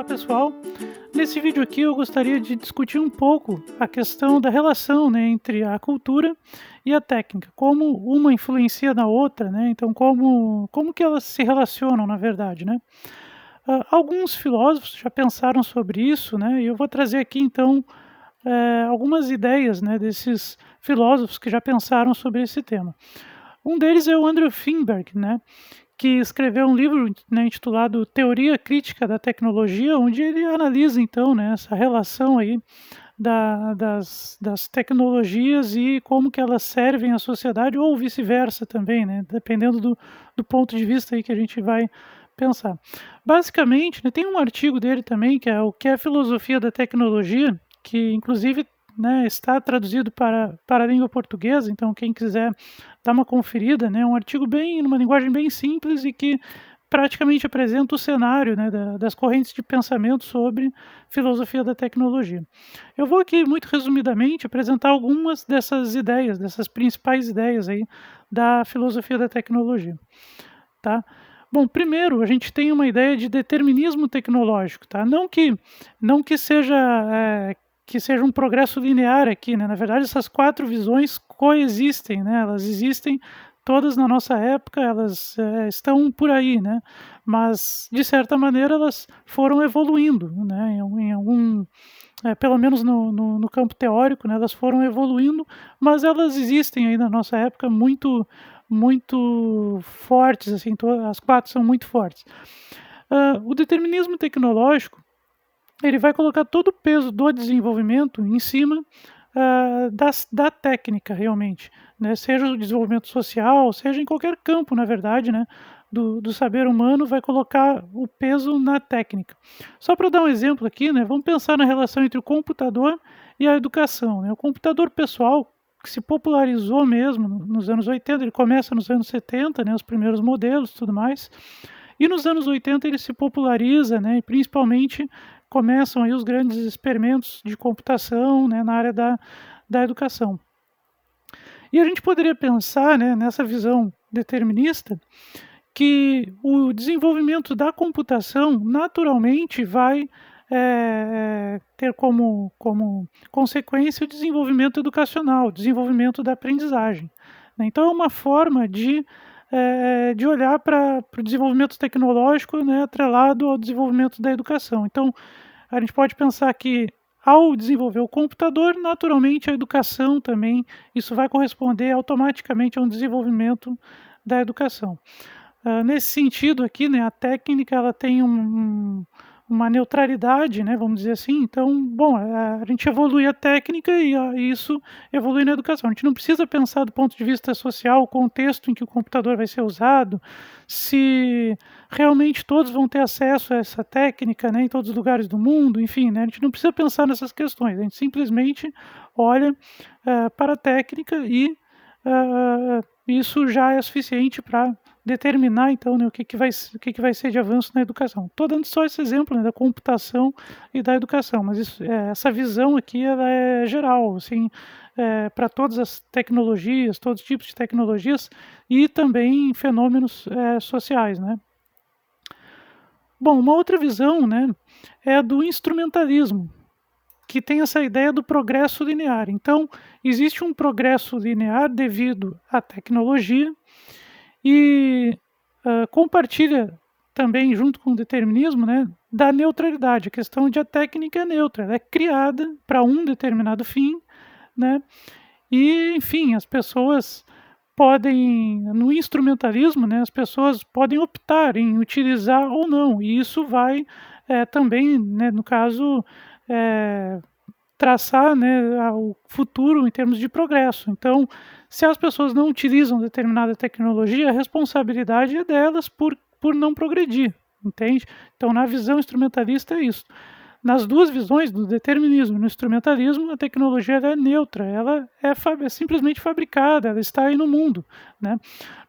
Olá pessoal, nesse vídeo aqui eu gostaria de discutir um pouco a questão da relação, né, entre a cultura e a técnica, como uma influencia na outra, né, então como que elas se relacionam na verdade, né. Alguns filósofos já pensaram sobre isso, né, e eu vou trazer aqui então algumas ideias, né, desses filósofos que já pensaram sobre esse tema. Um deles é o Andrew Feinberg, né, que escreveu um livro, né, intitulado Teoria Crítica da Tecnologia, onde ele analisa então, né, essa relação aí das tecnologias e como que elas servem à sociedade ou vice-versa também, né, dependendo do ponto de vista aí que a gente vai pensar. Basicamente, né, tem um artigo dele também, que é o que é Filosofia da Tecnologia, que inclusive, né, está traduzido para a língua portuguesa, então quem quiser dar uma conferida, né, um artigo bem, numa linguagem bem simples e que praticamente apresenta o cenário, né, das correntes de pensamento sobre filosofia da tecnologia. Eu vou aqui, muito resumidamente, apresentar algumas dessas ideias, dessas principais ideias aí da filosofia da tecnologia, tá? Bom, primeiro a gente tem uma ideia de determinismo tecnológico, tá? Não que seja que seja um progresso linear aqui, né? Na verdade, essas quatro visões coexistem, né? Elas existem todas na nossa época, elas estão por aí, né? Mas de certa maneira elas foram evoluindo, né? Em algum pelo menos no campo teórico, né, elas foram evoluindo, mas elas existem aí na nossa época muito fortes, assim, as quatro são muito fortes. O determinismo tecnológico, ele vai colocar todo o peso do desenvolvimento em cima da técnica realmente, né? Seja o desenvolvimento social, seja em qualquer campo, na verdade, né? Do saber humano, vai colocar o peso na técnica. Só para dar um exemplo aqui, né? Vamos pensar na relação entre o computador e a educação, né? O computador pessoal, que se popularizou mesmo nos anos 80, ele começa nos anos 70, né? Os primeiros modelos, tudo mais. E nos anos 80 ele se populariza, né, e principalmente começam aí os grandes experimentos de computação, né, na área da educação. E a gente poderia pensar, né, nessa visão determinista, que o desenvolvimento da computação naturalmente vai ter como consequência o desenvolvimento educacional, o desenvolvimento da aprendizagem, né. Então é uma forma de olhar para o desenvolvimento tecnológico, né, atrelado ao desenvolvimento da educação. Então, a gente pode pensar que ao desenvolver o computador, naturalmente a educação também, isso vai corresponder automaticamente a um desenvolvimento da educação. Nesse sentido aqui, né, a técnica ela tem uma neutralidade, né, vamos dizer assim, então, bom, a gente evolui a técnica e isso evolui na educação. A gente não precisa pensar do ponto de vista social, o contexto em que o computador vai ser usado, se realmente todos vão ter acesso a essa técnica, né, em todos os lugares do mundo, enfim, né, a gente não precisa pensar nessas questões, a gente simplesmente olha para a técnica e isso já é suficiente para determinar então, né, o que que vai ser de avanço na educação. Estou dando só esse exemplo, né, da computação e da educação, mas essa visão aqui ela é geral, assim, para todas as tecnologias, todos os tipos de tecnologias e também fenômenos sociais, né. Bom, uma outra visão, né, é a do instrumentalismo, que tem essa ideia do progresso linear. Então, existe um progresso linear devido à tecnologia e compartilha também, junto com o determinismo, né, da neutralidade, a questão de a técnica é neutra, ela é criada para um determinado fim, né, e, enfim, as pessoas podem, no instrumentalismo, né, as pessoas podem optar em utilizar ou não, e isso vai também, né, no caso, eh, traçar, né, o futuro em termos de progresso. Então, se as pessoas não utilizam determinada tecnologia, a responsabilidade é delas por não progredir, entende? Então, na visão instrumentalista é isso. Nas duas visões, do determinismo e no instrumentalismo, a tecnologia ela é neutra, ela é simplesmente fabricada, ela está aí no mundo, né?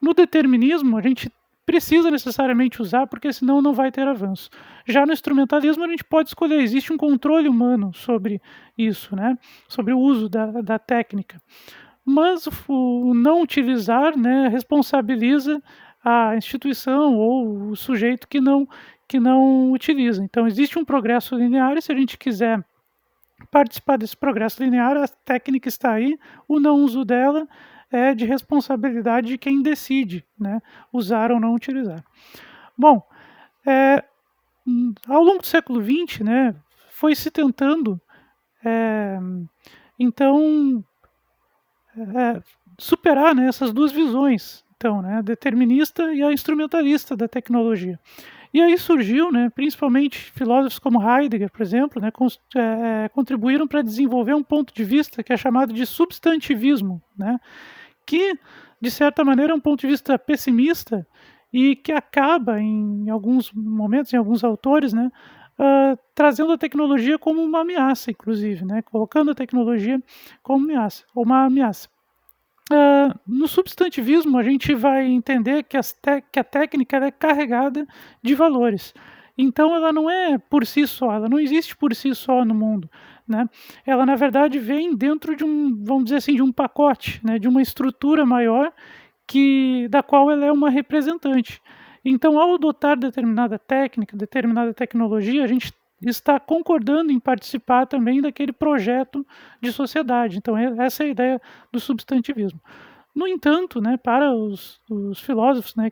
No determinismo, a gente precisa necessariamente usar, porque senão não vai ter avanço. Já no instrumentalismo, a gente pode escolher, existe um controle humano sobre isso, né? Sobre o uso da técnica. Mas o não utilizar, né, responsabiliza a instituição ou o sujeito que não utiliza. Então, existe um progresso linear e se a gente quiser participar desse progresso linear, a técnica está aí, o não uso dela é de responsabilidade de quem decide, né, usar ou não utilizar. Bom, ao longo do século XX, né, foi se tentando, então, superar, né, essas duas visões, então, né, a determinista e a instrumentalista da tecnologia. E aí surgiu, né, principalmente filósofos como Heidegger, por exemplo, né, contribuíram para desenvolver um ponto de vista que é chamado de substantivismo, né, que, de certa maneira, é um ponto de vista pessimista e que acaba, em alguns momentos, em alguns autores, né, trazendo a tecnologia como uma ameaça, inclusive, né, colocando a tecnologia como ameaça, ou uma ameaça. No substantivismo, a gente vai entender que a técnica ela é carregada de valores. Então, ela não é por si só, ela não existe por si só no mundo, né? Ela, na verdade, vem dentro de um, vamos dizer assim, de um pacote, né? De uma estrutura maior da qual ela é uma representante. Então, ao adotar determinada técnica, determinada tecnologia, a gente está concordando em participar também daquele projeto de sociedade. Então, essa é a ideia do substantivismo. No entanto, né, para os filósofos, né,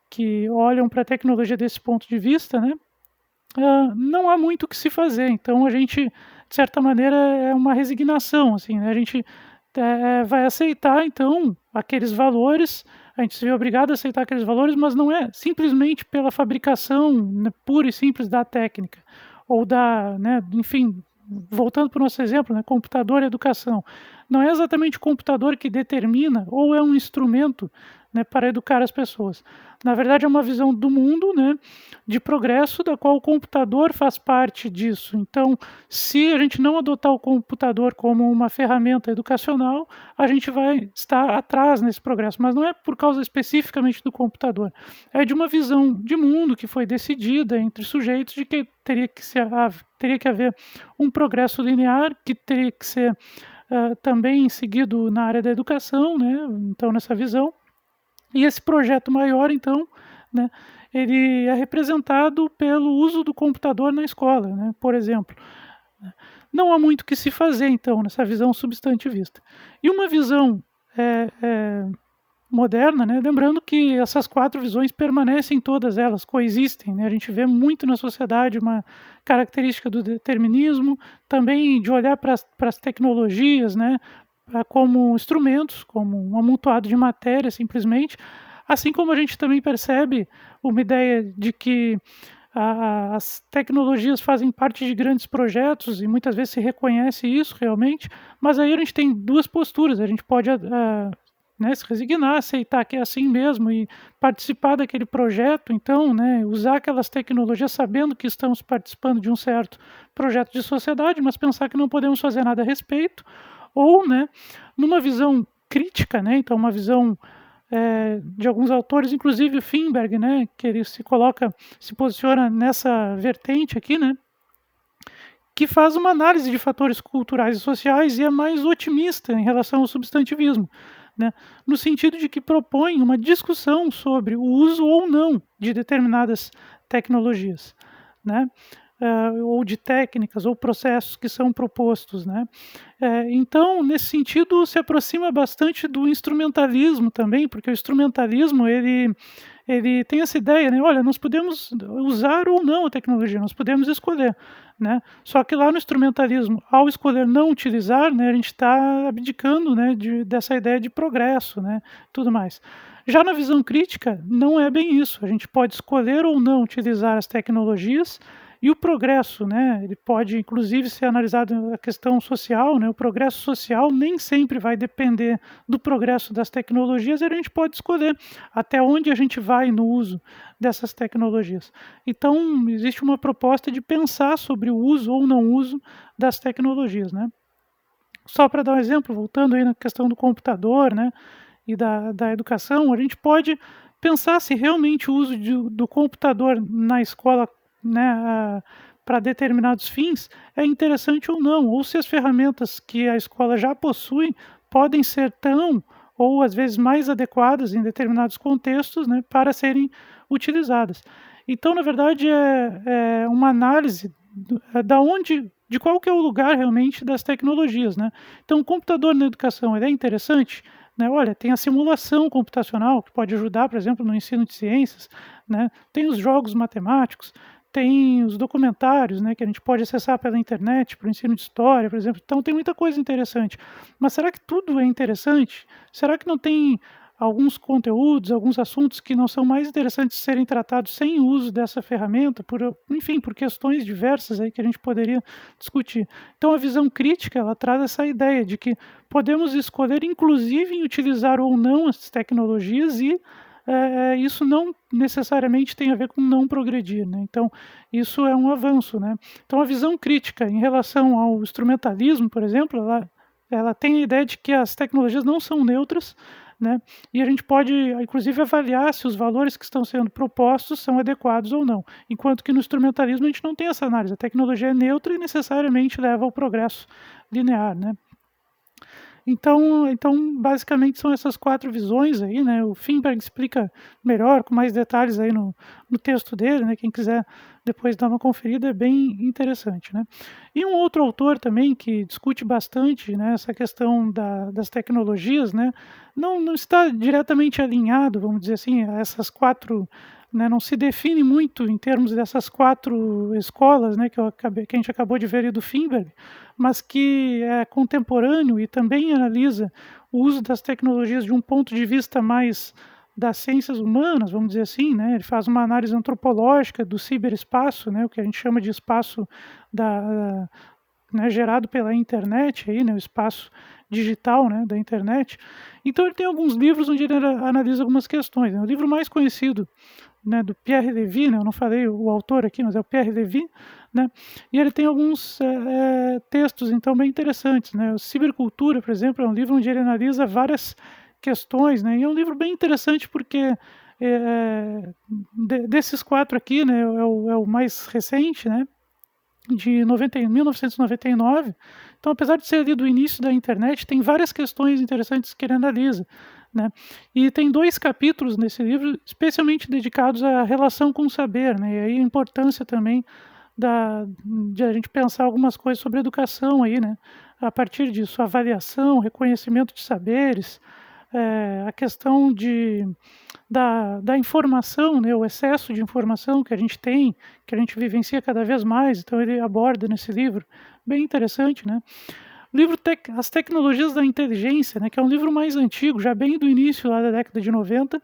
que olham para a tecnologia desse ponto de vista, né, não há muito o que se fazer. Então, a gente, de certa maneira, é uma resignação. Assim, né, a gente vai aceitar, então, aqueles valores, a gente se vê obrigado a aceitar aqueles valores, mas não é simplesmente pela fabricação, né, pura e simples da técnica, ou né, enfim, voltando para o nosso exemplo, né, computador e educação. Não é exatamente o computador que determina, ou é um instrumento, né, para educar as pessoas. Na verdade, é uma visão do mundo, né, de progresso, da qual o computador faz parte disso. Então, se a gente não adotar o computador como uma ferramenta educacional, a gente vai estar atrás nesse progresso. Mas não é por causa especificamente do computador. É de uma visão de mundo que foi decidida entre sujeitos de que teria que haver um progresso linear, que teria que ser também seguido na área da educação, né? Então, nessa visão. E esse projeto maior, então, né, ele é representado pelo uso do computador na escola, né, por exemplo. Não há muito o que se fazer, então, nessa visão substantivista. E uma visão moderna, né, lembrando que essas quatro visões permanecem todas elas, coexistem. Né, a gente vê muito na sociedade uma característica do determinismo, também de olhar para as tecnologias, né, como instrumentos, como um amontoado de matéria, simplesmente, assim como a gente também percebe uma ideia de que as tecnologias fazem parte de grandes projetos e muitas vezes se reconhece isso realmente, mas aí a gente tem duas posturas, a gente pode né, se resignar, aceitar que é assim mesmo e participar daquele projeto, então, né, usar aquelas tecnologias sabendo que estamos participando de um certo projeto de sociedade, mas pensar que não podemos fazer nada a respeito, ou, né, numa visão crítica, né, então uma visão de alguns autores, inclusive o Finberg, né, que ele se posiciona nessa vertente aqui, né, que faz uma análise de fatores culturais e sociais e é mais otimista em relação ao substantivismo, né, no sentido de que propõe uma discussão sobre o uso ou não de determinadas tecnologias, né, ou de técnicas ou processos que são propostos, né. Então, nesse sentido, se aproxima bastante do instrumentalismo também, porque o instrumentalismo ele tem essa ideia, né, olha, nós podemos usar ou não a tecnologia, nós podemos escolher, né, só que lá no instrumentalismo, ao escolher não utilizar, né, a gente está abdicando, né, dessa ideia de progresso, né, tudo mais. Já na visão crítica, não é bem isso, a gente pode escolher ou não utilizar as tecnologias, e o progresso, né, ele pode inclusive ser analisado a questão social, né, o progresso social nem sempre vai depender do progresso das tecnologias, e a gente pode escolher até onde a gente vai no uso dessas tecnologias. Então, existe uma proposta de pensar sobre o uso ou não uso das tecnologias, né. Só para dar um exemplo, voltando aí na questão do computador, né, e da educação, a gente pode pensar se realmente o uso do computador na escola, né, para determinados fins é interessante ou não, ou se as ferramentas que a escola já possui podem ser tão ou às vezes mais adequadas em determinados contextos, né, para serem utilizadas. Então, na verdade, é uma análise de qual que é o lugar realmente das tecnologias, né? Então, o computador na educação, ele é interessante, né? Olha, tem a simulação computacional, que pode ajudar, por exemplo, no ensino de ciências, né? Tem os jogos matemáticos, tem os documentários, né, que a gente pode acessar pela internet para o ensino de história, por exemplo. Então, tem muita coisa interessante. Mas será que tudo é interessante? Será que não tem alguns conteúdos, alguns assuntos que não são mais interessantes de serem tratados sem o uso dessa ferramenta, enfim, por questões diversas aí que a gente poderia discutir. Então, a visão crítica, ela traz essa ideia de que podemos escolher, inclusive, em utilizar ou não as tecnologias e isso não necessariamente tem a ver com não progredir, né? Então, isso é um avanço, né? Então, a visão crítica em relação ao instrumentalismo, por exemplo, ela tem a ideia de que as tecnologias não são neutras, né? E a gente pode, inclusive, avaliar se os valores que estão sendo propostos são adequados ou não. Enquanto que no instrumentalismo a gente não tem essa análise. A tecnologia é neutra e necessariamente leva ao progresso linear, né? Então, basicamente são essas 4 visões aí, né? O Finberg explica melhor, com mais detalhes aí no texto dele, né? Quem quiser depois dar uma conferida é bem interessante, né? E um outro autor também que discute bastante, né, essa questão das tecnologias, né? Não está diretamente alinhado, vamos dizer assim, a essas 4, né, não se define muito em termos dessas 4 escolas, né, que a gente acabou de ver ali do Finberg, mas que é contemporâneo e também analisa o uso das tecnologias de um ponto de vista mais das ciências humanas, vamos dizer assim, né? Ele faz uma análise antropológica do ciberespaço, né? O que a gente chama de espaço né, gerado pela internet, aí, né? O espaço digital, né, da internet. Então ele tem alguns livros onde ele analisa algumas questões, né? O livro mais conhecido, né, do Pierre Levy, né, eu não falei o autor aqui, mas é o Pierre Levy, né, e ele tem alguns textos, então, bem interessantes, né, o Cibercultura, por exemplo, é um livro onde ele analisa várias questões, né, e é um livro bem interessante porque desses 4 aqui, né, é o mais recente, né, de 1999, então, apesar de ser ali do início da internet, tem várias questões interessantes que ele analisa, né? E tem 2 capítulos nesse livro especialmente dedicados à relação com o saber, né? E aí a importância também de a gente pensar algumas coisas sobre educação aí, né? A partir disso, avaliação, reconhecimento de saberes, a questão da informação, né, o excesso de informação que a gente tem, que a gente vivencia cada vez mais, então ele aborda nesse livro, bem interessante, né? O livro As Tecnologias da Inteligência, né, que é um livro mais antigo, já bem do início lá da década de 90,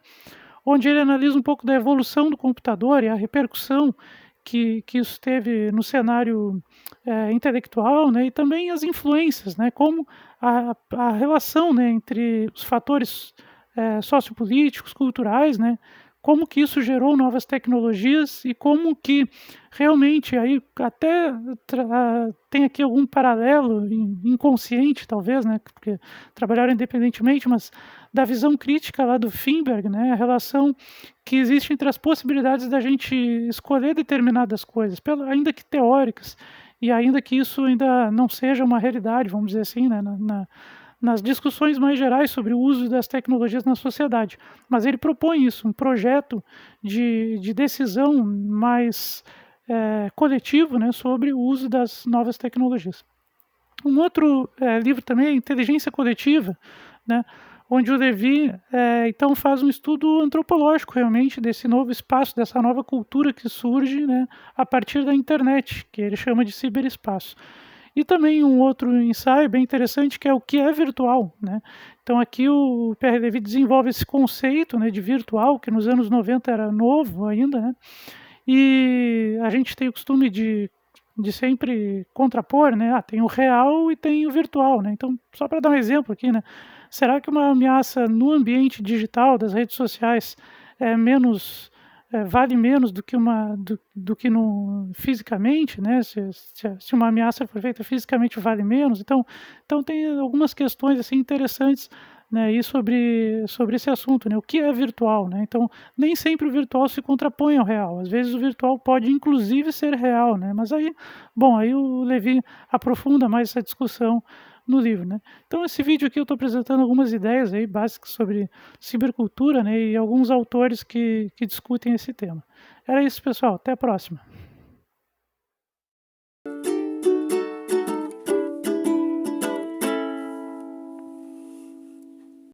onde ele analisa um pouco da evolução do computador e a repercussão que isso teve no cenário intelectual, né, e também as influências, né, como a relação, né, entre os fatores sociopolíticos, culturais, né, como que isso gerou novas tecnologias e como que realmente aí até tem aqui algum paralelo inconsciente talvez, né, porque trabalharam independentemente, mas da visão crítica lá do Finberg, né, a relação que existe entre as possibilidades da gente escolher determinadas coisas, ainda que teóricas, e ainda que isso ainda não seja uma realidade, vamos dizer assim, né, nas discussões mais gerais sobre o uso das tecnologias na sociedade. Mas ele propõe isso, um projeto de decisão mais coletivo, né, sobre o uso das novas tecnologias. Um outro livro também é Inteligência Coletiva, né, onde o Levy então faz um estudo antropológico realmente desse novo espaço, dessa nova cultura que surge, né, a partir da internet, que ele chama de ciberespaço. E também um outro ensaio bem interessante que é o que é virtual, né? Então aqui o Pierre Levy desenvolve esse conceito, né, de virtual, que nos anos 90 era novo ainda, né? E a gente tem o costume de sempre contrapor, né? Tem o real e tem o virtual, né? Então, só para dar um exemplo aqui, né? Será que uma ameaça no ambiente digital das redes sociais vale menos do que do que no fisicamente, né? Se uma ameaça for feita fisicamente vale menos. Então tem algumas questões assim interessantes né, e sobre esse assunto, né, o que é virtual, né? Então, nem sempre o virtual se contrapõe ao real. Às vezes o virtual pode inclusive ser real, né? Mas aí, bom, aí o Levi aprofunda mais essa discussão no livro, né? Então, esse vídeo aqui eu estou apresentando algumas ideias aí básicas sobre cibercultura, né, e alguns autores que discutem esse tema. Era isso, pessoal. Até a próxima.